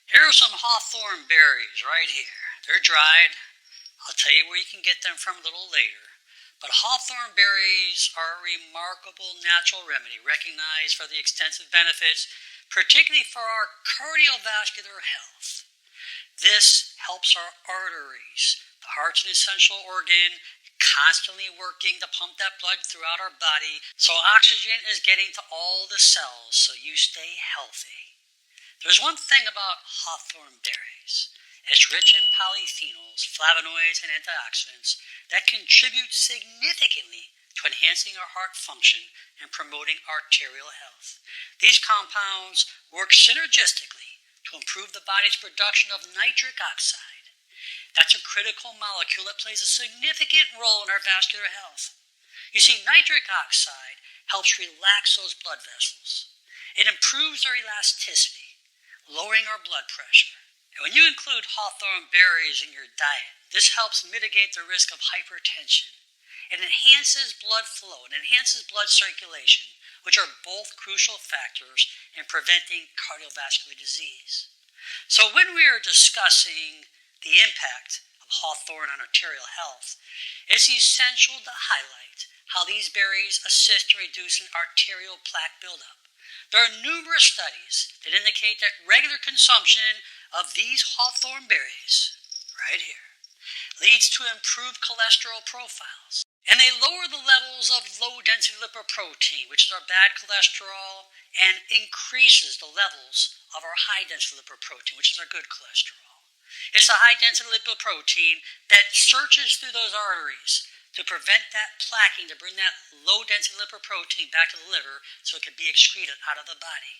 Here are some hawthorn berries right here. They're dried. I'll tell you where you can get them from a little later. But hawthorn berries are a remarkable natural remedy recognized for the extensive benefits, particularly for our cardiovascular health. This helps our arteries. The heart's an essential organ, constantly working to pump that blood throughout our body so oxygen is getting to all the cells so you stay healthy. There's one thing about hawthorn berries. It's rich in polyphenols, flavonoids, and antioxidants that contribute significantly to enhancing our heart function and promoting arterial health. These compounds work synergistically to improve the body's production of nitric oxide. That's a critical molecule that plays a significant role in our vascular health. You see, nitric oxide helps relax those blood vessels. It improves their elasticity, lowering our blood pressure. And when you include hawthorn berries in your diet, this helps mitigate the risk of hypertension. It enhances blood flow, it enhances blood circulation, which are both crucial factors in preventing cardiovascular disease. So when we are discussing the impact of hawthorn on arterial health, it's essential to highlight how these berries assist in reducing arterial plaque buildup. There are numerous studies that indicate that regular consumption of these hawthorn berries, right here, leads to improved cholesterol profiles. And they lower the levels of low-density lipoprotein, which is our bad cholesterol, and increases the levels of our high-density lipoprotein, which is our good cholesterol. It's the high-density lipoprotein that searches through those arteries to prevent that plaquing, to bring that low-density lipoprotein back to the liver so it can be excreted out of the body.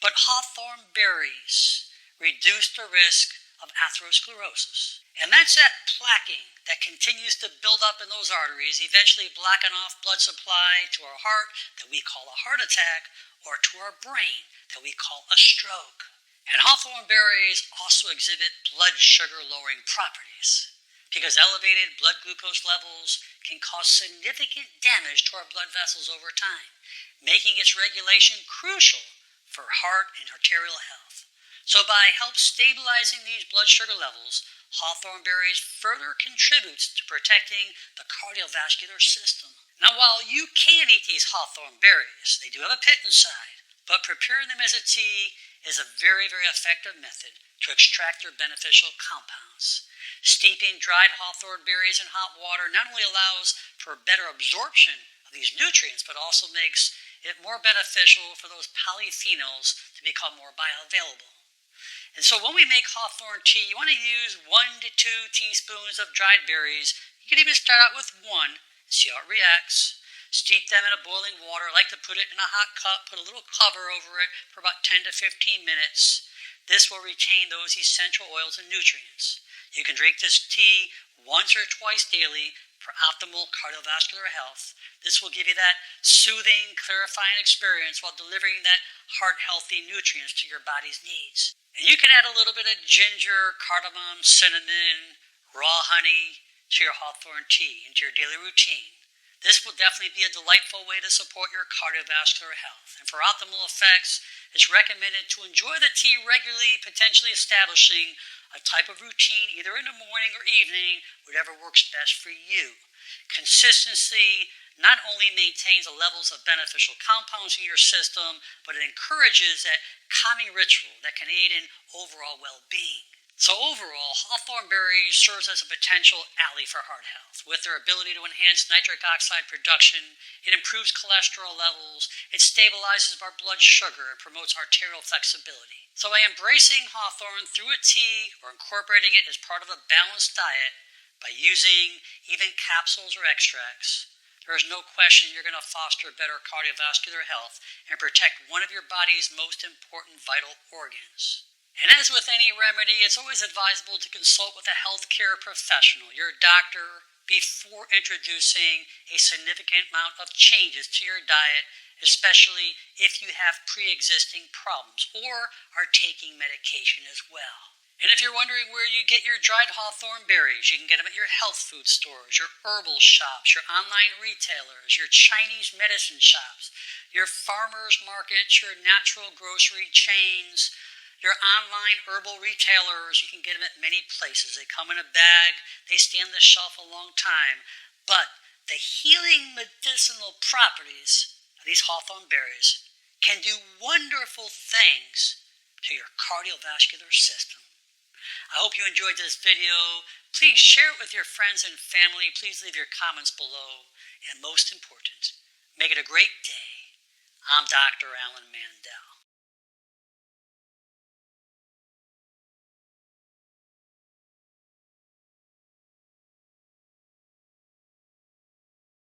But hawthorn berries reduce the risk of atherosclerosis. And that's that plaquing that continues to build up in those arteries, eventually blocking off blood supply to our heart that we call a heart attack, or to our brain that we call a stroke. And hawthorn berries also exhibit blood sugar lowering properties, because elevated blood glucose levels can cause significant damage to our blood vessels over time, making its regulation crucial for heart and arterial health. So by help stabilizing these blood sugar levels, hawthorn berries further contributes to protecting the cardiovascular system. Now, while you can eat these hawthorn berries, they do have a pit inside, but preparing them as a tea is a very, very effective method to extract their beneficial compounds. Steeping dried hawthorn berries in hot water not only allows for better absorption of these nutrients, but also makes it more beneficial for those polyphenols to become more bioavailable. And so when we make hawthorn tea, you want to use 1 to 2 teaspoons of dried berries. You can even start out with 1 and see how it reacts. Steep them in a boiling water. I like to put it in a hot cup, put a little cover over it for about 10 to 15 minutes. This will retain those essential oils and nutrients. You can drink this tea once or twice daily for optimal cardiovascular health. This will give you that soothing, clarifying experience while delivering that heart-healthy nutrients to your body's needs. And you can add a little bit of ginger, cardamom, cinnamon, raw honey to your hawthorn tea into your daily routine. This will definitely be a delightful way to support your cardiovascular health. And for optimal effects, it's recommended to enjoy the tea regularly, potentially establishing a type of routine either in the morning or evening, whatever works best for you. Consistency not only maintains the levels of beneficial compounds in your system, but it encourages that calming ritual that can aid in overall well-being. So overall, hawthorn berries serves as a potential ally for heart health. With their ability to enhance nitric oxide production, it improves cholesterol levels, it stabilizes our blood sugar, and promotes arterial flexibility. So by embracing hawthorn through a tea or incorporating it as part of a balanced diet, by using even capsules or extracts, there is no question you're going to foster better cardiovascular health and protect one of your body's most important vital organs. And as with any remedy, it's always advisable to consult with a healthcare professional, your doctor, before introducing a significant amount of changes to your diet, especially if you have pre-existing problems or are taking medication as well. And if you're wondering where you get your dried hawthorn berries, you can get them at your health food stores, your herbal shops, your online retailers, your Chinese medicine shops, your farmers markets, your natural grocery chains, Your online herbal retailers, you can get them at many places. They come in a bag, they stay on the shelf a long time. But the healing medicinal properties of these hawthorn berries can do wonderful things to your cardiovascular system. I hope you enjoyed this video. Please share it with your friends and family. Please leave your comments below. And most important, make it a great day. I'm Dr. Alan Mandel.